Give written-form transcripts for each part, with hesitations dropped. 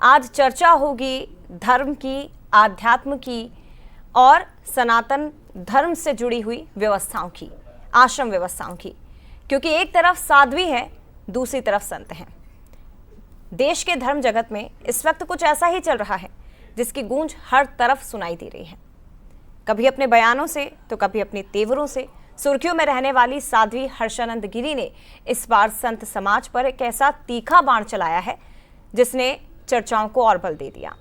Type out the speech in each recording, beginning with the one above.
आज चर्चा होगी धर्म की, आध्यात्म की और सनातन धर्म से जुड़ी हुई व्यवस्थाओं की, आश्रम व्यवस्थाओं की। क्योंकि एक तरफ साध्वी है, दूसरी तरफ संत हैं। देश के धर्म जगत में इस वक्त कुछ ऐसा ही चल रहा है जिसकी गूंज हर तरफ सुनाई दे रही है। कभी अपने बयानों से तो कभी अपने तेवरों से सुर्खियों में रहने वाली साध्वी हर्षानंद गिरी ने इस बार संत समाज पर एक ऐसा तीखा बाण चलाया है जिसने चर्चाओं को और बल दे दिया।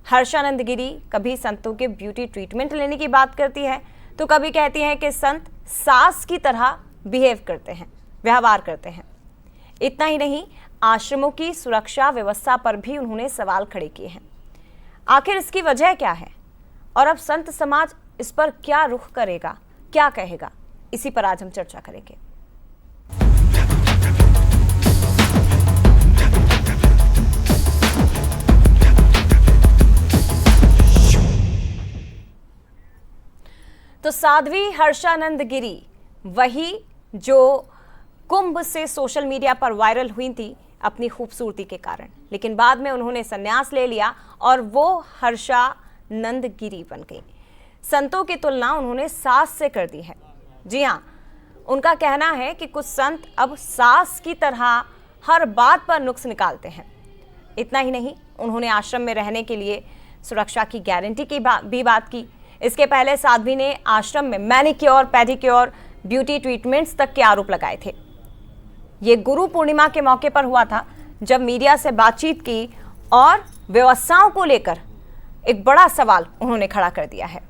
हर्षानंद गिरी कभी संतों के ब्यूटी ट्रीटमेंट लेने की बात करती है तो कभी कहती हैं कि संत सास की तरह व्यवहार करते हैं। इतना ही नहीं, आश्रमों की सुरक्षा व्यवस्था पर भी उन्होंने सवाल खड़े किए हैं। आखिर इसकी वजह क्या है और अब संत समाज इस पर क्या रुख करेगा, क्या कहेगा, इसी पर आज हम चर्चा करेंगे। तो साध्वी हर्षानंद गिरी वही जो कुंभ से सोशल मीडिया पर वायरल हुई थी अपनी खूबसूरती के कारण, लेकिन बाद में उन्होंने संन्यास ले लिया और वो हर्षानंद गिरी बन गई। संतों की तुलना उन्होंने सास से कर दी है। जी हाँ, उनका कहना है कि कुछ संत अब सास की तरह हर बात पर नुक्स निकालते हैं। इतना ही नहीं, उन्होंने आश्रम में रहने के लिए सुरक्षा की गारंटी की भी बात की। इसके पहले साध्वी ने आश्रम में मैनिक्योर, पेडिक्योर, ब्यूटी ट्रीटमेंट्स तक के आरोप लगाए थे। ये गुरु पूर्णिमा के मौके पर हुआ था जब मीडिया से बातचीत की और व्यवस्थाओं को लेकर एक बड़ा सवाल उन्होंने खड़ा कर दिया है।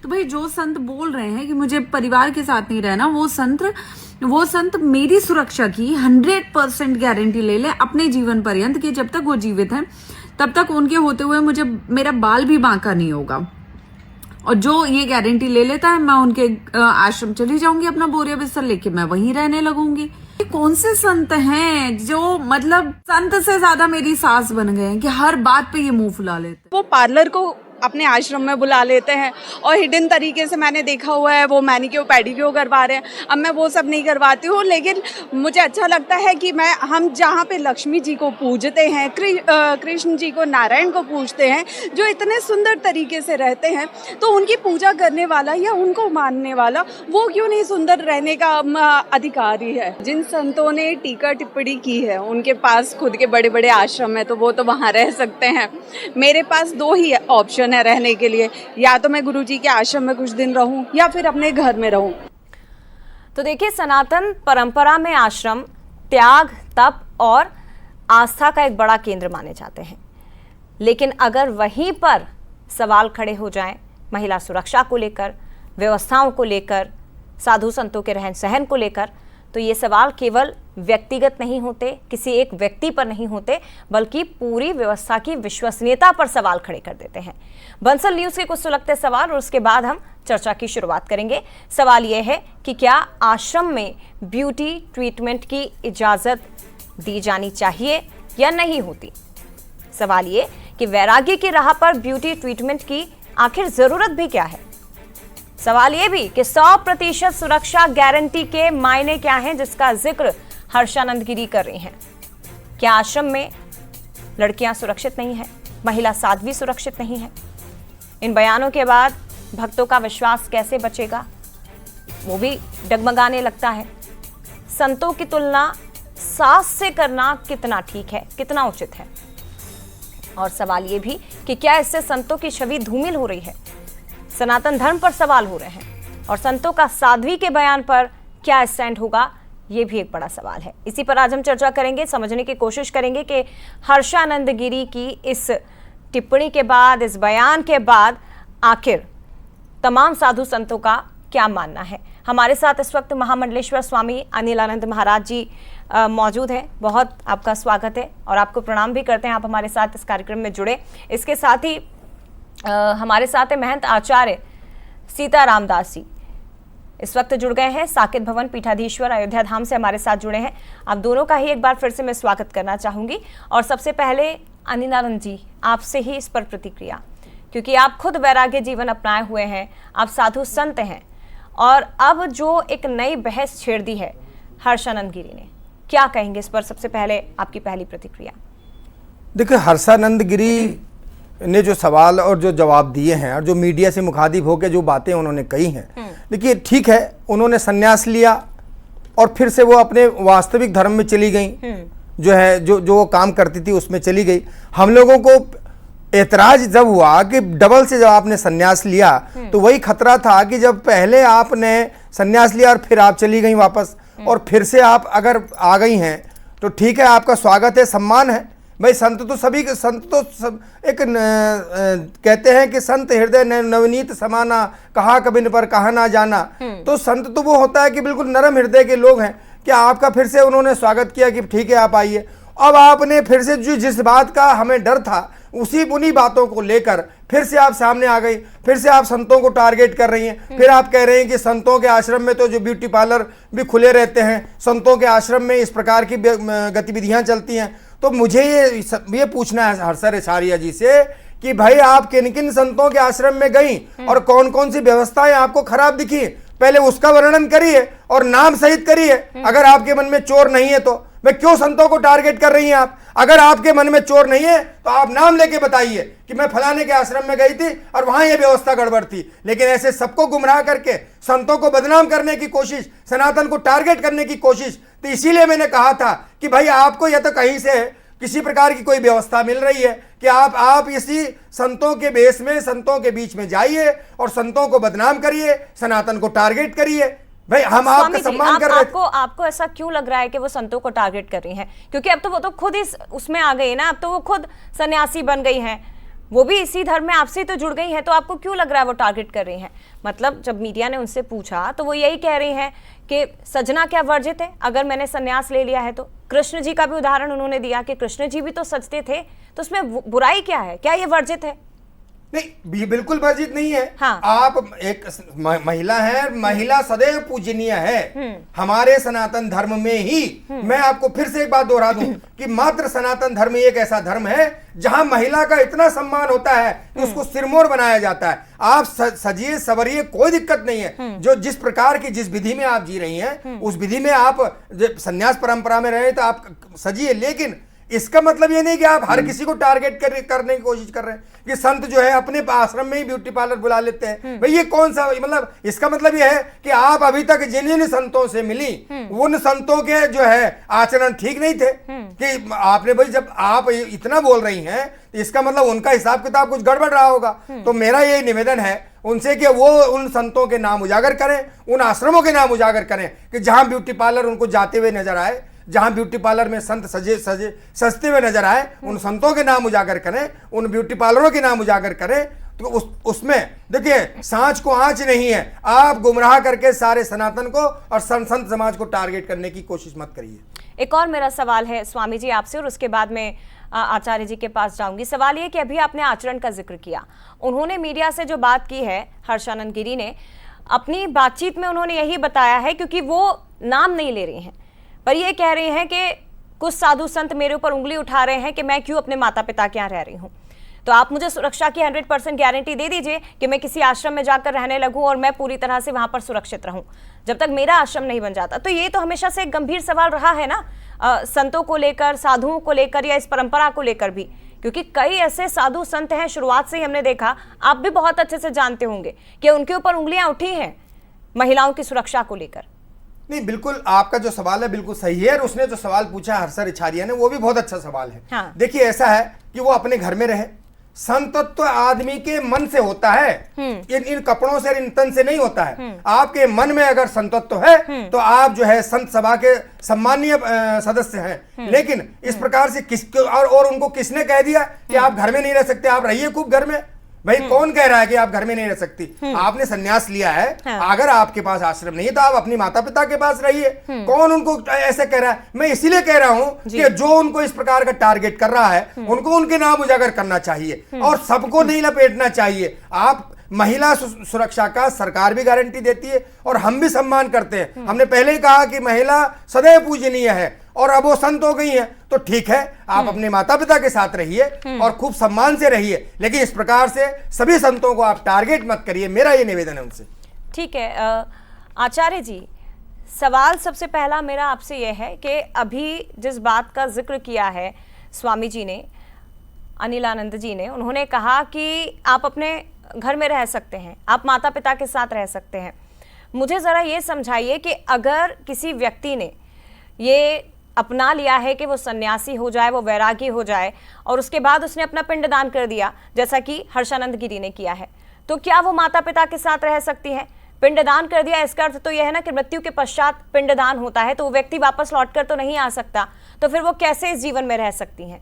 तो भाई जो संत बोल रहे हैं कि मुझे परिवार के साथ नहीं रहना, वो संत मेरी सुरक्षा की 100% गारंटी ले ले अपने जीवन पर्यंत कि जब तक वो जीवित हैं तब तक उनके होते हुए मुझे मेरा बाल भी बांका नहीं होगा। और जो ये गारंटी ले लेता है, मैं उनके आश्रम चली जाऊंगी, अपना बोरिया बिस्तर लेके मैं वहीं रहने लगूंगी। ये कौन से संत हैं जो मतलब संत से ज्यादा मेरी सास बन गए हैं कि हर बात पे ये मुंह फुला लेते। वो पार्लर को अपने आश्रम में बुला लेते हैं और हिडन तरीके से मैंने देखा हुआ है वो मैनिक्योर पेडिक्योर करवा रहे हैं। अब मैं वो सब नहीं करवाती हूँ, लेकिन मुझे अच्छा लगता है कि हम जहाँ पे लक्ष्मी जी को पूजते हैं, कृष्ण जी को, नारायण को पूजते हैं, जो इतने सुंदर तरीके से रहते हैं, तो उनकी पूजा करने वाला या उनको मानने वाला वो क्यों नहीं सुंदर रहने का अधिकारी है। जिन संतों ने टीका टिप्पणी की है उनके पास खुद के बड़े बड़े आश्रम है तो वो तो वहाँ रह सकते हैं। मेरे पास दो ही ऑप्शन है रहने के लिए, या तो मैं गुरुजी के आश्रम में कुछ दिन रहूं या फिर अपने घर में रहूं। तो देखिए, सनातन परंपरा में आश्रम त्याग, तप और आस्था का एक बड़ा केंद्र माने जाते हैं। लेकिन अगर वहीं पर सवाल खड़े हो जाएं महिला सुरक्षा को लेकर, व्यवस्थाओं को लेकर, साधु संतों के रहन सहन को लेकर, तो ये सवाल केवल व्यक्तिगत नहीं होते, किसी एक व्यक्ति पर नहीं होते, बल्कि पूरी व्यवस्था की विश्वसनीयता पर सवाल खड़े कर देते हैं। बंसल न्यूज़ के कुछ सुलगते सवाल और उसके बाद हम चर्चा की शुरुआत करेंगे। सवाल यह है कि क्या आश्रम में ब्यूटी ट्रीटमेंट की इजाज़त दी जानी चाहिए या नहीं होती। सवाल ये कि वैराग्य की राह पर ब्यूटी ट्रीटमेंट की आखिर ज़रूरत भी क्या है। सवाल ये भी कि 100% सुरक्षा गारंटी के मायने क्या हैं, जिसका जिक्र हर्षानंद गिरी कर रही हैं। क्या आश्रम में लड़कियां सुरक्षित नहीं हैं, महिला साध्वी सुरक्षित नहीं है। इन बयानों के बाद भक्तों का विश्वास कैसे बचेगा, वो भी डगमगाने लगता है। संतों की तुलना सास से करना कितना ठीक है, कितना उचित है। और सवाल ये भी कि क्या इससे संतों की छवि धूमिल हो रही है। सनातन धर्म पर सवाल हो रहे हैं और संतों का साध्वी के बयान पर क्या स्टैंड होगा, ये भी एक बड़ा सवाल है। इसी पर आज हम चर्चा करेंगे, समझने की कोशिश करेंगे कि हर्षानंद गिरी की इस टिप्पणी के बाद, इस बयान के बाद आखिर तमाम साधु संतों का क्या मानना है। हमारे साथ इस वक्त महामंडलेश्वर स्वामी अनिलानंद महाराज जी मौजूद हैं। बहुत आपका स्वागत है और आपको प्रणाम भी करते हैं, आप हमारे साथ इस कार्यक्रम में जुड़े। इसके साथ ही हमारे साथ है महंत आचार्य सीताराम दास जी, इस वक्त जुड़ गए हैं। साकेत भवन पीठाधीश्वर अयोध्या धाम से हमारे साथ जुड़े हैं। आप दोनों का ही एक बार फिर से मैं स्वागत करना चाहूँगी। और सबसे पहले अनिलानंद जी, आपसे ही इस पर प्रतिक्रिया, क्योंकि आप खुद वैराग्य जीवन अपनाए हुए हैं, आप साधु संत हैं और अब जो एक नई बहस छेड़ दी है हर्षानंद गिरी ने, क्या कहेंगे इस पर? सबसे पहले आपकी पहली प्रतिक्रिया। देखिए, हर्षानंद गिरी ने जो सवाल और जो जवाब दिए हैं और जो मीडिया से मुखातिब होकर जो बातें उन्होंने कही हैं, देखिए ठीक है, उन्होंने संन्यास लिया और फिर से वो अपने वास्तविक धर्म में चली गई, जो है जो वो काम करती थी उसमें चली गई। हम लोगों को एतराज जब हुआ कि डबल से जब आपने संन्यास लिया, तो वही खतरा था कि जब पहले आपने संन्यास लिया और फिर आप चली गई वापस, और फिर से आप अगर आ गई हैं तो ठीक है, आपका स्वागत है, सम्मान है भाई। संत तो सभी एक कहते हैं कि संत हृदय नवनीत समाना, कहा कबिन पर कहा ना जाना। तो संत तो वो होता है कि बिल्कुल नरम हृदय के लोग हैं कि आपका फिर से उन्होंने स्वागत किया कि ठीक है आप आइए। अब आपने फिर से जिस बात का हमें डर था उन्हीं बातों को लेकर फिर से आप सामने आ गई, फिर से आप संतों को टारगेट कर रही हैं। फिर आप कह रहे हैं कि संतों के आश्रम में तो जो ब्यूटी पार्लर भी खुले रहते हैं, संतों के आश्रम में इस प्रकार की गतिविधियां चलती हैं। तो मुझे ये पूछना है हर्षा रेछारिया जी से कि भाई आप किन किन संतों के आश्रम में गई और कौन कौन सी व्यवस्थाएं आपको खराब दिखी, पहले उसका वर्णन करिए और नाम सहित करिए। अगर आपके मन में चोर नहीं है तो मैं क्यों संतों को टारगेट कर रही हैं आप? अगर आपके मन में चोर नहीं है तो आप नाम लेके बताइए कि मैं फलाने के आश्रम में गई थी और वहां ये व्यवस्था गड़बड़ थी। लेकिन ऐसे सबको गुमराह करके संतों को बदनाम करने की कोशिश, सनातन को टारगेट करने की कोशिश, तो इसीलिए मैंने कहा था कि भाई आपको या तो कहीं से किसी प्रकार की कोई व्यवस्था मिल रही है कि आप इसी संतों के बेस में, संतों के बीच में जाइए और संतों को बदनाम करिए, सनातन को टारगेट करिए। भाई हम आपका सम्मान कर रहे हैं। आपको ऐसा क्यों लग रहा है कि वो संतों को टारगेट कर रही हैं? क्योंकि अब तो वो तो खुद इस उसमें आ गई ना, अब तो वो खुद सन्यासी बन गई हैं, वो भी इसी धर्म में आपसे तो जुड़ गई हैं, तो आपको क्यों लग रहा है वो टारगेट कर रही हैं? मतलब जब मीडिया ने उनसे पूछा तो वो यही कह रही हैं कि सजना क्या वर्जित है अगर मैंने संन्यास ले लिया है तो। कृष्ण जी का भी उदाहरण उन्होंने दिया कि कृष्ण जी भी तो सजते थे, तो उसमें बुराई क्या है? क्या ये वर्जित है? नहीं, बिल्कुल वर्जित नहीं है। हाँ। आप एक महिला है, महिला सदैव पूजनीय है हमारे सनातन धर्म में ही। मैं आपको फिर से एक बात दोहरा दूं कि मात्र सनातन धर्म एक ऐसा धर्म है जहां महिला का इतना सम्मान होता है कि उसको सिरमौर बनाया जाता है। आप सजिए सवरिए, कोई दिक्कत नहीं है। जो जिस प्रकार की जिस विधि में आप जी रही हैं उस विधि में आप संन्यास परंपरा में रहे तो आप सजिए, लेकिन इसका मतलब ये नहीं कि आप हर किसी को टारगेट करने की कोशिश कर रहे हैं कि संत जो है अपने आश्रम में ही ब्यूटी पार्लर बुला लेते हैं। भाई ये कौन सा, मतलब इसका मतलब ये है कि आप अभी तक जिन संतों से मिली उन संतों के जो है आचरण ठीक नहीं थे कि आपने, भाई जब आप इतना बोल रही हैं तो इसका मतलब उनका हिसाब किताब कुछ गड़बड़ रहा होगा। तो मेरा ये निवेदन है उनसे कि वो उन संतों के नाम उजागर करें, उन आश्रमों के नाम उजागर करें कि जहां ब्यूटी पार्लर उनको जाते हुए नजर आए, जहां ब्यूटी पार्लर में संत सजते हुए नजर आए, उन संतों के नाम उजागर करें, उन ब्यूटी पार्लरों के नाम उजागर करें। तो उसमें देखिए सांच को आंच नहीं है। आप गुमराह करके सारे सनातन को और संत समाज को टारगेट करने की कोशिश मत करिए। एक और मेरा सवाल है स्वामी जी आपसे, और उसके बाद में आचार्य जी के पास जाऊंगी। सवाल ये कि अभी आपने आचरण का जिक्र किया, उन्होंने मीडिया से जो बात की है हर्षानंद गिरी ने, अपनी बातचीत में उन्होंने यही बताया है, क्योंकि वो नाम नहीं ले रही हैं पर ये कह रही हैं कि कुछ साधु संत मेरे ऊपर उंगली उठा रहे हैं कि मैं क्यों अपने माता पिता के यहाँ रह रही हूँ, तो आप मुझे सुरक्षा की 100% गारंटी दे दीजिए कि मैं किसी आश्रम में जाकर रहने लगूं और मैं पूरी तरह से वहां पर सुरक्षित रहूं जब तक मेरा आश्रम नहीं बन जाता। तो ये तो हमेशा से एक गंभीर सवाल रहा है ना, संतों को लेकर, साधुओं को लेकर, या इस परंपरा को लेकर भी, क्योंकि कई ऐसे साधु संत हैं, शुरुआत से ही हमने देखा, आप भी बहुत अच्छे से जानते होंगे कि उनके ऊपर उंगलियां उठी हैं महिलाओं की सुरक्षा को लेकर। नहीं, बिल्कुल आपका जो सवाल है बिल्कुल सही है, और उसने जो सवाल पूछा हर्षा रेछारिया ने वो भी बहुत अच्छा सवाल है। हाँ। देखिए ऐसा है कि वो अपने घर में रहे, संतत्व आदमी के मन से होता है, इन कपड़ों से, इन तन से नहीं होता है। आपके मन में अगर संतत्व है तो आप जो है संत सभा के सम्मानीय सदस्य हैं। लेकिन इस प्रकार से और उनको किसने कह दिया कि आप घर में नहीं रह सकते, आप रहिए खूब घर में? भाई कौन कह रहा है कि आप घर में नहीं रह सकती? आपने संन्यास लिया है, हाँ। अगर आपके पास आश्रम नहीं है तो आप अपनी माता पिता के पास रहिए। कौन उनको ऐसे कह रहा है? मैं इसीलिए कह रहा हूं कि जो उनको इस प्रकार का टारगेट कर रहा है उनको उनके नाम उजागर करना चाहिए और सबको नहीं लपेटना चाहिए। आप महिला सुरक्षा का सरकार भी गारंटी देती है और हम भी सम्मान करते हैं। हमने पहले ही कहा कि महिला सदैव पूजनीय है और अब वो संत हो गई है, तो ठीक है, आप अपने माता पिता के साथ रहिए और खूब सम्मान से रहिए, लेकिन इस प्रकार से सभी संतों को आप टारगेट मत करिए। मेरा ये निवेदन है उनसे। ठीक है, आचार्य जी, सवाल सबसे पहला मेरा आपसे यह है कि अभी जिस बात का जिक्र किया है स्वामी जी ने, अनिलानंद जी ने, उन्होंने कहा कि आप अपने घर में रह सकते हैं, आप माता पिता के साथ रह सकते हैं। मुझे ज़रा ये समझाइए कि अगर किसी व्यक्ति ने ये अपना लिया है कि वो सन्यासी हो जाए, वो वैरागी हो जाए, और उसके बाद उसने अपना पिंडदान कर दिया जैसा कि हर्षानंद गिरी ने किया है, तो क्या वो माता पिता के साथ रह सकती है? पिंडदान कर दिया, इसका अर्थ तो यह है ना कि मृत्यु के पश्चात पिंडदान होता है, तो वो व्यक्ति वापस लौटकर तो नहीं आ सकता, तो फिर वो कैसे इस जीवन में रह सकती हैं?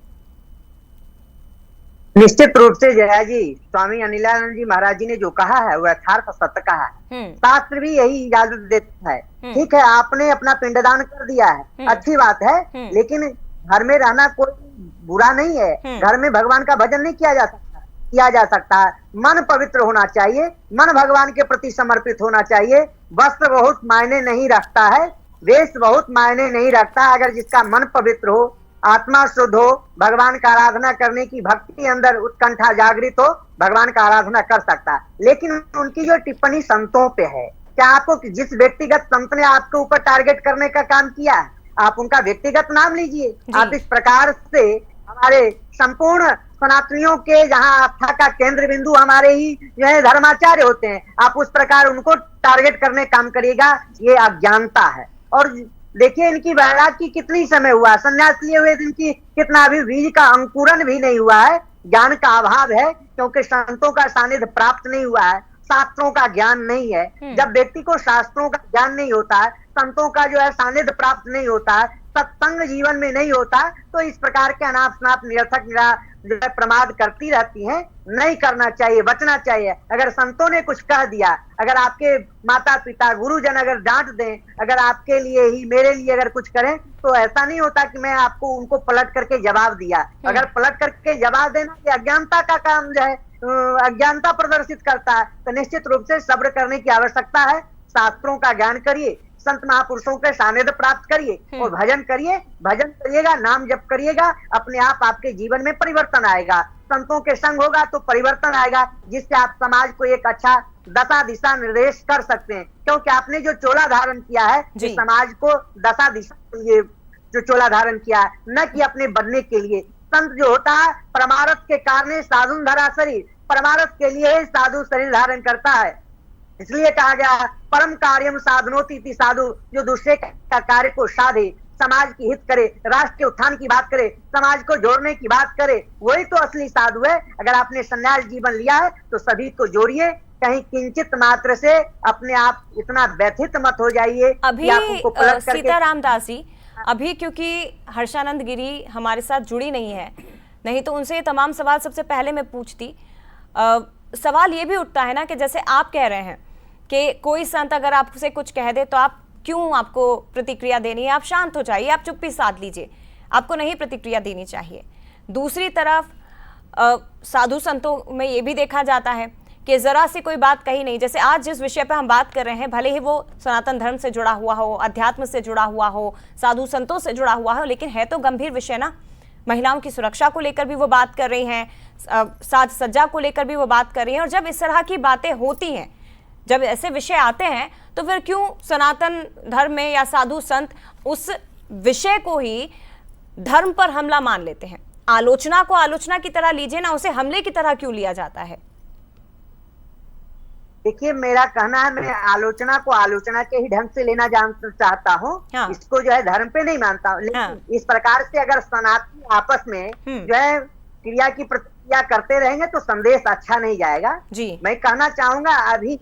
निश्चित रूप से जया जी, स्वामी अनिलानंद जी महाराज जी ने जो कहा है वो यथार्थ सत्य कहा है। शास्त्र भी यही इजाजत देता है। ठीक है, आपने अपना पिंडदान कर दिया है, अच्छी बात है, लेकिन घर में रहना कोई बुरा नहीं है। घर में भगवान का भजन नहीं किया जा सकता है। मन पवित्र होना चाहिए, मन भगवान के प्रति समर्पित होना चाहिए। वस्त्र बहुत मायने नहीं रखता है, वेश बहुत मायने नहीं रखता। अगर जिसका मन पवित्र हो, आत्मा शुद्ध हो, भगवान का आराधना करने की भक्ति अंदर उत्कंठा जागृत हो, भगवान का आराधना कर सकता है। लेकिन उनकी जो टिप्पणी संतों पे है, क्या आपको जिस व्यक्तिगत संत ने आपके ऊपर टारगेट करने का काम किया है, आप उनका व्यक्तिगत नाम लीजिए। आप इस प्रकार से हमारे संपूर्ण सनातनियों के जहां आस्था का केंद्र बिंदु हमारे ही जो है धर्माचार्य होते हैं, आप उस प्रकार उनको टारगेट करने काम करिएगा, ये अज्ञानता है। और देखिए इनकी वैराग की कितनी समय हुआ, संन्यास लिए हुए इनकी कितना अभी बीज का अंकुरन भी नहीं हुआ है। ज्ञान का अभाव है, क्योंकि संतों का सानिध्य प्राप्त नहीं हुआ है, शास्त्रों का ज्ञान नहीं है। जब व्यक्ति को शास्त्रों का ज्ञान नहीं होता है, संतों का जो है सानिध्य प्राप्त नहीं होता है, सत्संग जीवन में नहीं होता, तो इस प्रकार के अनाप शनाप निरर्थक जो है प्रमाद करती रहती हैं। नहीं करना चाहिए, बचना चाहिए। अगर संतों ने कुछ कह दिया, अगर आपके माता पिता गुरुजन अगर डांट दें, अगर आपके लिए ही मेरे लिए अगर कुछ करें, तो ऐसा नहीं होता कि मैं आपको उनको पलट करके जवाब दिया। अगर पलट करके जवाब देना ये अज्ञानता का काम जो है, अज्ञानता प्रदर्शित करता है, तो निश्चित रूप से सब्र करने की आवश्यकता है। शास्त्रों का ज्ञान करिए, संत महापुरुषों के सानिध्य प्राप्त करिए और भजन करिए। भजन करिएगा, नाम जप करिएगा, अपने आप आपके जीवन में परिवर्तन आएगा। संतों के संग होगा तो परिवर्तन आएगा, जिससे आप समाज को एक अच्छा दशा दिशा निर्देश कर सकते हैं। क्योंकि आपने जो चोला धारण किया है, समाज को दशा दिशा के लिए जो चोला धारण किया है, न कि अपने बनने के लिए। संत जो होता है परमार्थ के कारण साधु धरा शरीर, परमार्थ के लिए साधु शरीर धारण करता है। इसलिए कहा गया परम कार्यम साधनोति इति साधु, जो दूसरे का कार्य को साधे, समाज की हित करे, राष्ट्र के उत्थान की बात करे, समाज को जोड़ने की बात करे, वही तो असली साधु है। अगर आपने संन्यास जीवन लिया है तो सभी को जोड़िए, कहीं किंचित मात्र से अपने आप इतना व्यथित मत हो जाइए। अभी सीताराम दास जी, अभी क्योंकि हर्षानंद गिरी हमारे साथ जुड़ी नहीं है, नहीं तो उनसे ये तमाम सवाल सबसे पहले मैं पूछती। सवाल ये भी उठता है ना कि जैसे आप कह रहे हैं कि कोई संत अगर आपसे कुछ कह दे तो आप क्यों, आपको प्रतिक्रिया देनी है, आप शांत हो जाइए, आप चुप्पी साध लीजिए, आपको नहीं प्रतिक्रिया देनी चाहिए। दूसरी तरफ साधु संतों में ये भी देखा जाता है कि ज़रा सी कोई बात कही नहीं, जैसे आज जिस विषय पर हम बात कर रहे हैं, भले ही वो सनातन धर्म से जुड़ा हुआ हो, अध्यात्म से जुड़ा हुआ हो, साधु संतों से जुड़ा हुआ हो, लेकिन है तो गंभीर विषय ना। महिलाओं की सुरक्षा को लेकर भी वो बात कर रही हैं, साज सज्जा को लेकर भी वो बात कर रही हैं। और जब इस तरह की बातें होती हैं, जब ऐसे विषय आते हैं, तो फिर क्यों सनातन धर्म में या साधु संत उस विषय को ही धर्म पर हमला मान लेते हैं? आलोचना को आलोचना की तरह लीजिए ना, उसे हमले की तरह क्यों लिया जाता है? देखिए, मेरा कहना है, मैं आलोचना को आलोचना के ही ढंग से लेना जानना चाहता हूँ। हाँ। इसको जो है धर्म पे नहीं मानता हूँ। लेकिन हाँ। इस प्रकार से अगर सनातनी आपस में जो है क्रिया की प्रतिक्रिया करते रहेंगे तो संदेश अच्छा नहीं जाएगा जी। मैं कहना चाहूंगा, अभी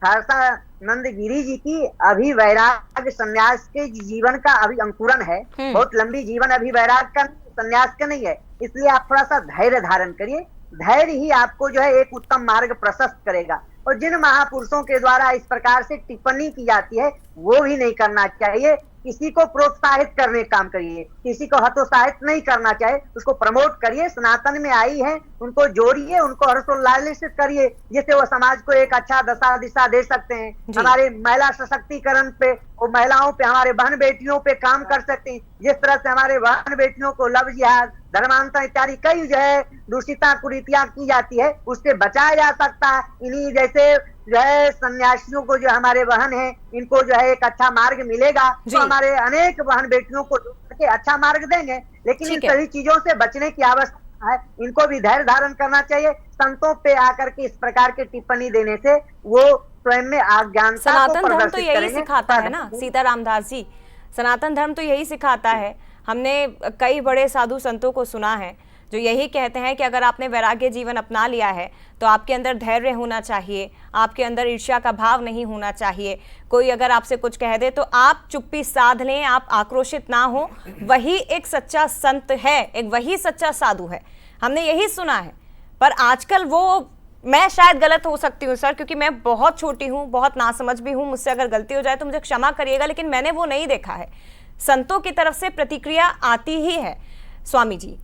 हर्षानंद गिरी जी की अभी वैराग संन्यास के जीवन का अभी अंकुरन है। बहुत लंबी जीवन अभी वैराग का, संन्यास का नहीं है। इसलिए आप थोड़ा सा धैर्य धारण करिए। धैर्य ही आपको जो है एक उत्तम मार्ग प्रशस्त करेगा। और जिन महापुरुषों के द्वारा इस प्रकार से टिप्पणी की जाती है, वो भी नहीं करना चाहिए। किसी को प्रोत्साहित करने का काम करिए, किसी को हतोत्साहित नहीं करना चाहिए, उसको प्रमोट करिए। सनातन में आई है, उनको जोड़िए, उनको हर्षोल्लास करिए, जिससे वो समाज को एक अच्छा दशा दिशा दे सकते हैं। हमारे महिला सशक्तिकरण पे और महिलाओं पे, हमारे बहन बेटियों पे काम कर सकते हैं। जिस तरह से हमारे बहन बेटियों को लव जिहाद, धर्मांतरण इत्यादि कई जो है दूषिता कुरीतियां की जाती है, उससे बचाया जा सकता है। इन्हीं जैसे जो है सन्यासियों को, जो हमारे बहन है, इनको जो है एक अच्छा मार्ग मिलेगा, तो हमारे अनेक बहन बेटियों को के अच्छा मार्ग देंगे। लेकिन इन सभी चीजों से बचने की आवश्यकता है, इनको भी धैर्य धारण करना चाहिए। संतों पे आकर के इस प्रकार की टिप्पणी देने से वो स्वयं में अज्ञानता को सनातन धर्म तो यही करेंगे। सिखाता है ना सीताराम दास जी, सनातन धर्म तो यही सिखाता है। हमने कई बड़े साधु संतों को सुना है जो यही कहते हैं कि अगर आपने वैराग्य जीवन अपना लिया है तो आपके अंदर धैर्य होना चाहिए, आपके अंदर ईर्ष्या का भाव नहीं होना चाहिए। कोई अगर आपसे कुछ कह दे तो आप चुप्पी साध लें, आप आक्रोशित ना हो, वही एक सच्चा संत है, एक वही सच्चा साधु है। हमने यही सुना है। पर आजकल वो, मैं शायद गलत हो सकती हूँ सर, क्योंकि मैं बहुत छोटी हूँ, बहुत नासमझ भी हूँ, मुझसे अगर गलती हो जाए तो मुझे क्षमा करिएगा, लेकिन मैंने वो नहीं देखा है। संतों की तरफ से प्रतिक्रिया आती ही है स्वामी जी।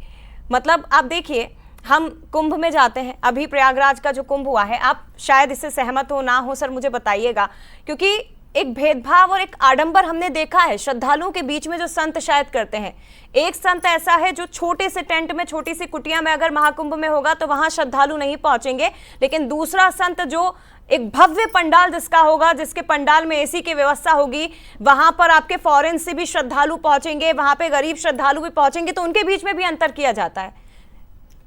मतलब आप देखिए, हम कुंभ में जाते हैं, अभी प्रयागराज का जो कुंभ हुआ है, आप शायद इससे सहमत हो ना हो सर, मुझे बताइएगा, क्योंकि एक भेदभाव और एक आडंबर हमने देखा है श्रद्धालुओं के बीच में जो संत शायद करते हैं। एक संत ऐसा है जो छोटे से टेंट में, छोटी सी कुटिया में अगर महाकुंभ में होगा तो वहां श्रद्धालु नहीं पहुंचेंगे, लेकिन दूसरा संत जो एक भव्य पंडाल जिसका होगा, जिसके पंडाल में एसी की व्यवस्था होगी, वहां पर आपके फॉरेन से भी श्रद्धालु पहुंचेंगे, वहां पे गरीब श्रद्धालु भी पहुंचेंगे, तो उनके बीच में भी अंतर किया जाता है।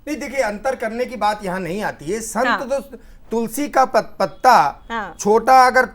नहीं देखिए, अंतर करने की बात यहाँ नहीं आती है। संत तो तुलसी का पत्ता छोटा अगर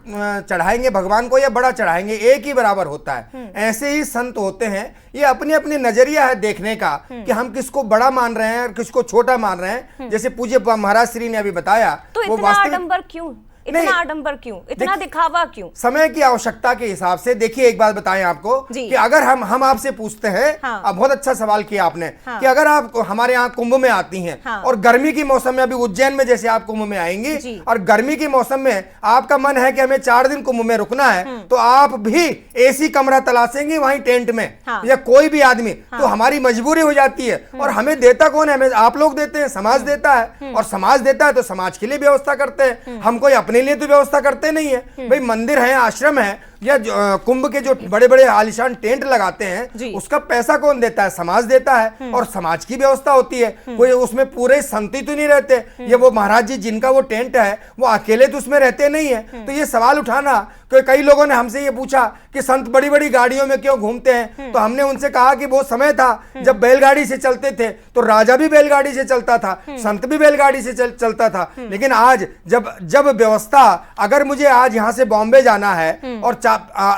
चढ़ाएंगे भगवान को या बड़ा चढ़ाएंगे, एक ही बराबर होता है। ऐसे ही संत होते हैं, ये अपनी अपनी नजरिया है देखने का कि हम किसको बड़ा मान रहे हैं और किसको छोटा मान रहे हैं। जैसे पूज्य महाराज श्री ने अभी बताया, तो वो इतना आडंबर क्यों, इतना आडंबर क्यों, इतना दिखावा क्यों? समय की आवश्यकता के हिसाब से देखिए, एक बात बताएं आपको कि अगर हम आपसे पूछते हैं, अब बहुत अच्छा सवाल किया आपने, कि अगर आप हमारे यहाँ कुंभ में आती हैं और गर्मी की मौसम में, अभी उज्जैन में जैसे आप कुंभ में आएंगी और गर्मी के मौसम में आपका मन है कि हमें 4 दिन कुंभ में रुकना है, तो आप भी एसी कमरा तलाशेंगे वहीं टेंट में, या कोई भी आदमी। तो हमारी मजबूरी हो जाती है। और हमें देता कौन है? हमें आप लोग देते हैं, समाज देता है। और समाज देता है तो समाज के लिए व्यवस्था करते हैं, हम कोई अपने लिए तो व्यवस्था करते नहीं है। भाई मंदिर है, आश्रम है, या कुंभ के जो बड़े बड़े आलीशान टेंट लगाते हैं, उसका पैसा कौन देता है? समाज देता है। और समाज की व्यवस्था होती है, कोई उसमें पूरे संत तो नहीं रहते। ये वो महाराज जी जिनका वो टेंट है, वो अकेले तो उसमें रहते नहीं है। तो ये सवाल उठाना, कई लोगों ने हमसे ये पूछा कि संत बड़ी बड़ी गाड़ियों में क्यों घूमते हैं, तो हमने उनसे कहा कि वो समय था जब बैलगाड़ी से चलते थे, तो राजा भी बैलगाड़ी से चलता था, संत भी बैलगाड़ी से चलता था। लेकिन आज जब व्यवस्था, अगर मुझे आज यहाँ से बॉम्बे जाना है और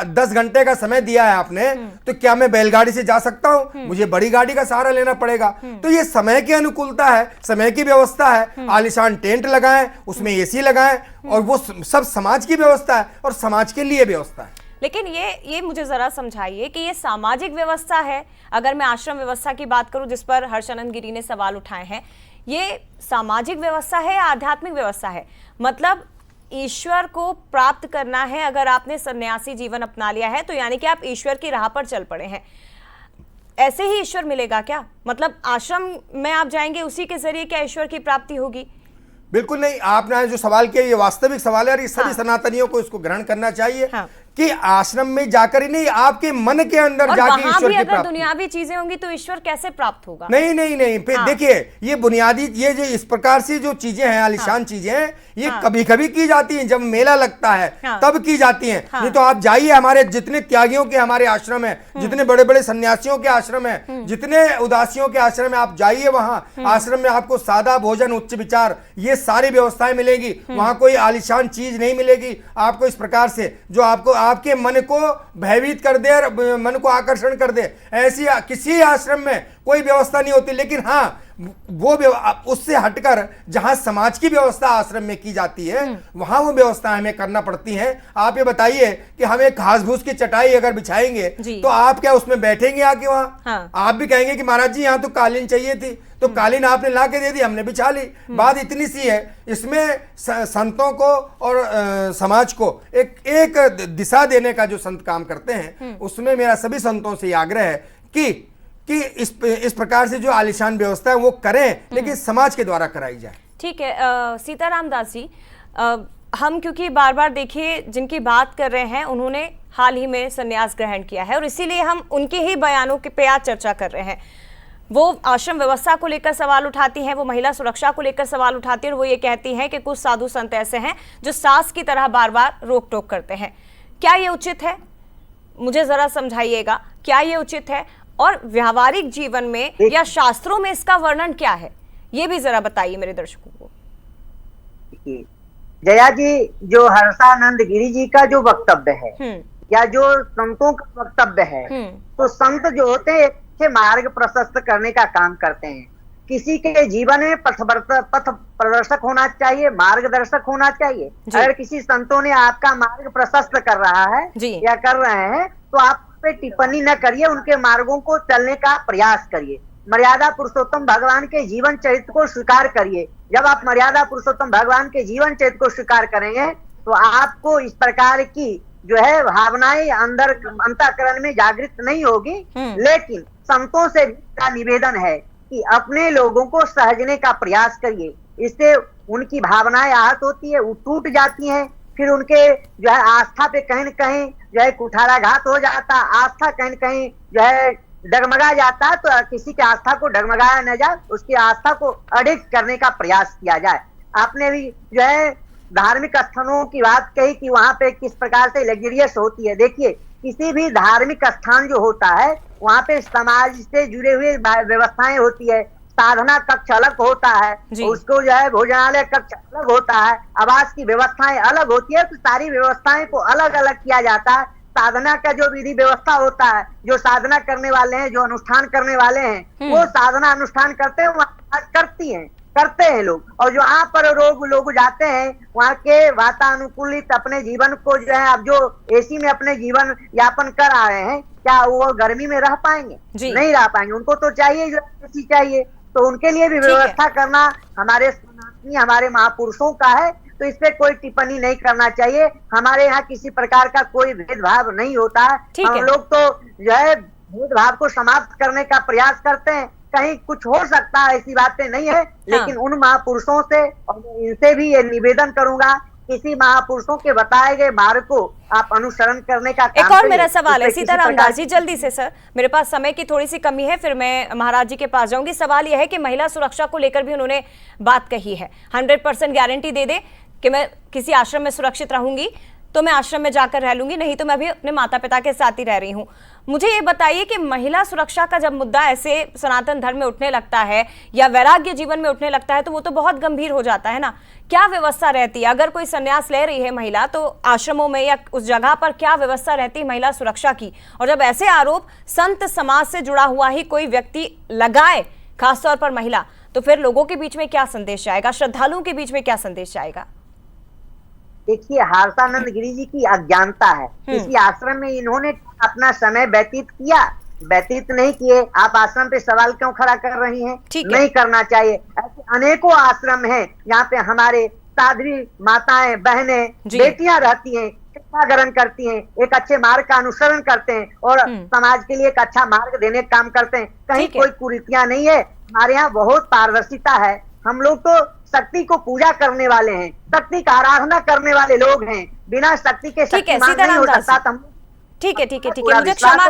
10 घंटे का समय दिया है आपने, तो क्या मैं बैलगाड़ी से जा सकता हूं? मुझे बड़ी गाड़ी का सहारा लेना पड़ेगा। तो ये समय की अनुकूलता है, समय की व्यवस्था है। आलीशान टेंट लगाएं, उसमें एसी लगाएं, और वो सब समाज की व्यवस्था है और समाज के लिए व्यवस्था है। लेकिन ये मुझे जरा समझाइए कि ये सामाजिक व्यवस्था है। अगर मैं आश्रम व्यवस्था की बात करूं, जिस पर हर्षानंद गिरी ने सवाल उठाए हैं, ये सामाजिक व्यवस्था है या आध्यात्मिक व्यवस्था है? मतलब ईश्वर को प्राप्त करना है, अगर आपने सन्यासी जीवन अपना लिया है तो यानी कि आप ईश्वर की राह पर चल पड़े हैं। ऐसे ही ईश्वर मिलेगा क्या? मतलब आश्रम में आप जाएंगे, उसी के जरिए क्या ईश्वर की प्राप्ति होगी? बिल्कुल नहीं। आपने जो सवाल किया ये वास्तविक सवाल है और ये सभी सनातनियों को इसको ग्रहण करना चाहिए कि आश्रम में जाकर ही नहीं, आपके मन के अंदर जाके ईश्वर की प्राप्ति। दुनियावी चीजें होंगी तो ईश्वर कैसे प्राप्त होगा? नहीं। फिर देखिए, ये बुनियादी, ये जो इस प्रकार से जो चीजें हैं, आलिशान चीजें हैं, ये कभी कभी की जाती हैं, जब मेला लगता है तब की जाती हैं। नहीं तो आप जाइए, हमारे जितने त्यागियों के हमारे आश्रम है, जितने बड़े बड़े सन्यासियों के आश्रम है, जितने उदासियों के आश्रम है, आप जाइए वहां आश्रम में, आपको सादा भोजन, उच्च विचार, ये सारी व्यवस्थाएं मिलेगी। वहां कोई आलिशान चीज नहीं मिलेगी आपको इस प्रकार से जो आपको आपके मन को भयभीत कर दे और मन को आकर्षण कर दे। ऐसी किसी आश्रम में कोई व्यवस्था नहीं होती। लेकिन हाँ, वो उससे हटकर जहां समाज की व्यवस्था आश्रम में की जाती है, वहां वो व्यवस्था हमें करना पड़ती है। आप ये बताइए कि हम एक घास भूस की चटाई अगर बिछाएंगे तो आप क्या उसमें बैठेंगे आके वहां? आप भी कहेंगे कि महाराज जी यहाँ तो कालीन चाहिए थी, तो कालीन आपने ला के दे दी, हमने बिछा ली। बात इतनी सी है। इसमें संतों को और समाज को एक दिशा देने का जो संत काम करते हैं, उसमें मेरा सभी संतों से आग्रह है कि इस प्रकार से जो आलिशान व्यवस्था है वो करें, लेकिन समाज के द्वारा कराई जाए। ठीक है। सीताराम दास जी, हम क्योंकि बार बार देखिए जिनकी बात कर रहे हैं उन्होंने हाल ही में संन्यास ग्रहण किया है और इसीलिए हम उनके ही बयानों के पे आज चर्चा कर रहे हैं। वो आश्रम व्यवस्था को लेकर सवाल उठाती हैं, वो महिला सुरक्षा को लेकर सवाल उठाती हैं और वो ये कहती हैं कि कुछ साधु संत ऐसे हैं जो सास की तरह बार बार रोक टोक करते हैं। क्या ये उचित है? मुझे जरा समझाइएगा, क्या ये उचित है? और व्यावहारिक जीवन में या शास्त्रों में इसका वर्णन क्या है, ये भी जरा बताइए मेरे दर्शकों को। जया जी, जो हर्षानंद गिरी जी का जो वक्तव्य है या जो संतों का वक्तव्य है, तो संत जो होते हैं अच्छे मार्ग प्रशस्त करने का काम करते हैं। किसी के जीवन में पथ प्रदर्शक होना चाहिए, मार्गदर्शक होना चाहिए। अगर किसी संतों ने आपका मार्ग प्रशस्त कर रहा है या कर रहे हैं तो आप पे टिप्पणी न करिए, उनके मार्गों को चलने का प्रयास करिए। मर्यादा पुरुषोत्तम भगवान के जीवन चरित्र को स्वीकार करिए। जब आप मर्यादा पुरुषोत्तम भगवान के जीवन चरित्र को स्वीकार करेंगे तो आपको इस प्रकार की जो है भावनाएं अंदर अंतःकरण में जागृत नहीं होगी। लेकिन संतों से का निवेदन है कि अपने लोगों को सहजने का प्रयास करिए। इससे उनकी भावनाएं आहत होती है, वो टूट जाती हैं, फिर उनके जो है आस्था पे कहीं न कहीं जो है कुठाराघात हो जाता, आस्था कहीं न कहीं जो है डगमगा जाता है। तो किसी की आस्था को डगमगाया न जाए, उसकी आस्था को अडिग करने का प्रयास किया जाए। आपने भी जो है धार्मिक स्थलों की बात कही कि वहां पे किस प्रकार से लग्जरियस होती है। देखिए, किसी भी धार्मिक स्थान जो होता है वहां पे समाज से जुड़े हुए व्यवस्थाएं होती है। साधना कक्ष अलग होता है, उसको जो है भोजनालय कक्ष अलग होता है, आवास की व्यवस्थाएं अलग होती है। तो सारी व्यवस्थाएं को अलग अलग किया जाता है। साधना का जो विधि व्यवस्था होता है, जो साधना करने वाले हैं, जो अनुष्ठान करने वाले हैं, वो साधना अनुष्ठान करते हैं, करते हैं लोग। और जो वहां पर लोग जाते हैं, वहां के वातानुकूलित अपने जीवन को जो है, अब जो एसी में अपने जीवन यापन कर आ रहे हैं, क्या वो गर्मी में रह पाएंगे? नहीं रह पाएंगे। उनको तो चाहिए जो एसी चाहिए। तो उनके लिए भी व्यवस्था करना हमारे सनातनी, हमारे महापुरुषों का है। तो इस पे कोई टिप्पणी नहीं करना चाहिए। हमारे यहाँ किसी प्रकार का कोई भेदभाव नहीं होता है। हम लोग तो जो है भेदभाव को समाप्त करने का प्रयास करते हैं। कहीं कुछ हो सकता है, ऐसी बातें नहीं है। लेकिन उन महापुरुषों से और इनसे भी ये निवेदन करूंगा, किसी महापुरुषों के बताए गए मार्ग को आप अनुसरण करने का काम। एक और मेरा सवाल है सीताराम दास जी, जल्दी से सर, मेरे पास समय की थोड़ी सी कमी है, फिर मैं महाराज जी के पास जाऊंगी। सवाल यह है कि महिला सुरक्षा को लेकर भी उन्होंने बात कही है, 100% गारंटी दे दे कि मैं किसी आश्रम में सुरक्षित रहूंगी तो मैं आश्रम में जाकर रह लूंगी, नहीं तो मैं अभी अपने माता पिता के साथ ही रह रही हूँ। मुझे ये बताइए कि महिला सुरक्षा का जब मुद्दा ऐसे सनातन धर्म में उठने लगता है या वैराग्य जीवन में उठने लगता है तो वो तो बहुत गंभीर हो जाता है ना। क्या व्यवस्था रहती है अगर कोई संन्यास ले रही है महिला, तो आश्रमों में या उस जगह पर क्या व्यवस्था रहती है महिला सुरक्षा की? और जब ऐसे आरोप संत समाज से जुड़ा हुआ ही कोई व्यक्ति लगाए, खासतौर पर महिला, तो फिर लोगों के बीच में क्या संदेश जाएगा, श्रद्धालुओं के बीच में क्या संदेश जाएगा? देखिए, हर्षानंद गिरी जी की अज्ञानता है। किसी आश्रम में इन्होंने अपना समय व्यतीत किया, व्यतीत नहीं किए। आप आश्रम पे सवाल क्यों खड़ा कर रही हैं? नहीं करना चाहिए। ऐसे अनेकों आश्रम हैं जहाँ पे हमारे साध्वी माताएं, बहनें, बेटियां रहती हैं, शिक्षा ग्रहण करती हैं, एक अच्छे मार्ग का अनुसरण करते हैं और समाज के लिए एक अच्छा मार्ग देने का काम करते हैं। कहीं कोई कुरीतियां नहीं है। हमारे यहाँ बहुत पारदर्शिता है। हम लोग तो शक्ति को पूजा करने वाले हैं, शक्ति का आराधना करने वाले लोग हैं। बिना शक्ति के शक्तिमान नहीं हो सकता। ठीक है, मुझे क्षमा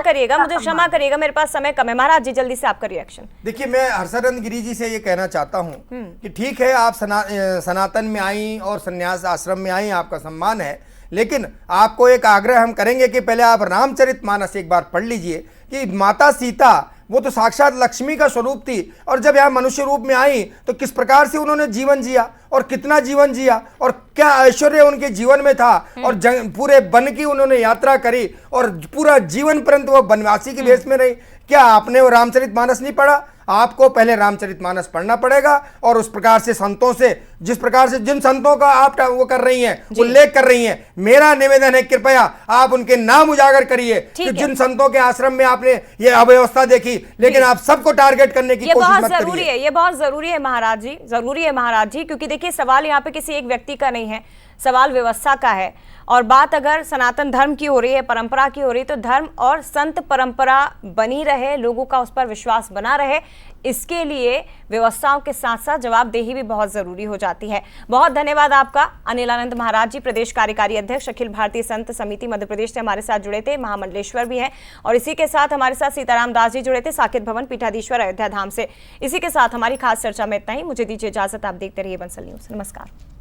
करिएगा, मेरे पास समय कम है। महाराज जी, जल्दी से आपका रिएक्शन। देखिए, मैं हर्षानंद गिरी जी से ये कहना चाहता हूँ कि ठीक है, आप सनातन में आई और संन्यास आश्रम में आई, आपका सम्मान है, लेकिन आपको एक आग्रह हम करेंगे कि पहले आप रामचरितमानस एक बार पढ़ लीजिए कि माता सीता वो तो साक्षात लक्ष्मी का स्वरूप थी, और जब यहाँ मनुष्य रूप में आई तो किस प्रकार से उन्होंने जीवन जिया और कितना जीवन जिया और क्या ऐश्वर्य उनके जीवन में था, और पूरे वन की उन्होंने यात्रा करी और पूरा जीवन पर्यंत वो वनवासी के भेष में रही। क्या आपने वो रामचरितमानस नहीं पढ़ा? आपको पहले रामचरितमानस पढ़ना पड़ेगा और उस प्रकार से संतों से, जिस प्रकार से जिन संतों का आप वो कर रही हैं, उल्लेख कर रही हैं, मेरा निवेदन है कृपया आप उनके नाम उजागर करिए कि जिन संतों के आश्रम में आपने ये अव्यवस्था देखी, लेकिन आप सबको टारगेट करने की कोशिश मत करिए। ये बहुत जरूरी है महाराज जी, जरूरी है महाराज जी, क्योंकि देखिए सवाल यहाँ पे किसी एक व्यक्ति का नहीं है, सवाल व्यवस्था का है। और बात अगर सनातन धर्म की हो रही है, परंपरा की हो रही है, तो धर्म और संत परंपरा बनी रहे, लोगों का उस पर विश्वास बना रहे, इसके लिए व्यवस्थाओं के साथ साथ जवाबदेही भी बहुत जरूरी हो जाती है। बहुत धन्यवाद आपका अनिलानंद महाराज जी, प्रदेश कार्यकारी अध्यक्ष अखिल भारतीय संत समिति मध्य प्रदेश से हमारे साथ जुड़े थे, महामंडलेश्वर भी हैं। और इसी के साथ हमारे साथ सीताराम दास जी जुड़े थे, साकेत भवन पीठाधीश्वर अयोध्या धाम से। इसी के साथ हमारी खास चर्चा में इतना ही। मुझे दीजिए इजाजत, आप देखते रहिए बंसल न्यूज। नमस्कार।